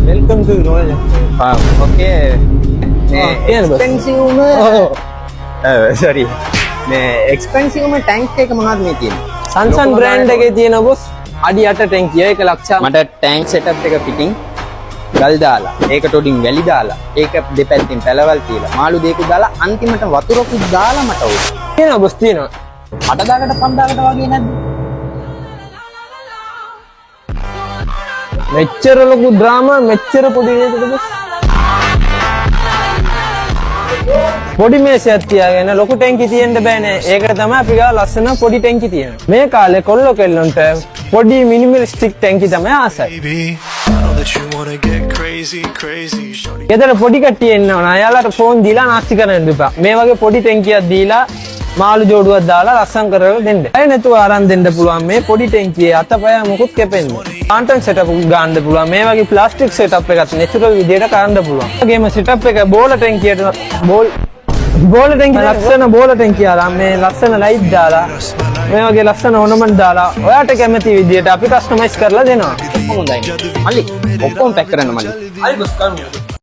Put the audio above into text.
Welcome to Royal Enfield. Okay. expensive sorry. expensive tank එක මොනවද මේ තියෙන්නේ? Sansan brand එකේ තියෙන boss අඩි 8 ටැංකිය 1 ලක්ෂ. මට tank setup එක fitting ගල් දාලා ඒකට උඩින් වැලි දාලා ඒක දෙපැත්තෙන් පැලවල් තියලා මාළු දෙකක් දාලා අන්තිමට වතුරකුත් දාලා මට උඩ තියෙනවා boss තියෙනවා. 8000කට 5000කට වගේ නැද්ද? මෙච්චර ලොකු drama මෙච්චර පොඩි නේද boss? පොඩි මේසයක් තියාගෙන ලොකු ටැංකි තියෙන්න බෑනේ. ඒකට තමයි අපි ගාව ලස්සන පොඩි ටැංකි තියෙනවා. මේ කාලේ කොල්ලෝ කෙල්ලන්ට පොඩි මිනිමලිස්ටික් ටැංකි තමයි ආසයි. ගෙදර පොඩි කට්ටිය ඉන්නවා. එයාලට ෆෝන් දීලා නාස්ති කරන්න එපා. මේ වගේ පොඩි ටැංකියක් දීලා මාළු ජෝඩුවක් දාලා ලස්සන් කරලා දෙන්න. අය නැතුව අරන් දෙන්න පුළුවන් මේ පොඩි ටැංකියේ අතපය මොකුත් කැපෙන්නේ. කාන්ටන් සෙටප් ගන්න පුළුවන්. මේ වගේ ප්ලාස්ටික් සෙටප් එකක් නැචරල් විදියට කරන්න පුළුවන්. ඒගේම සෙටප් එක බෝල ටැංකියට බෝල ටැංකිය ලස්සන බෝල ටැංකිය ආලා මේ ලස්සන ලයිට් දාලා මේ වගේ ලස්සන ඕනමන්ට් දාලා ඔයාට කැමති විදියට අපි කස්ටමයිස් කරලා දෙනවා. හොඳයි. මල්ලි ඔක්කොම පැක් කරන්න මල්ලි. හරි බස් කරමු.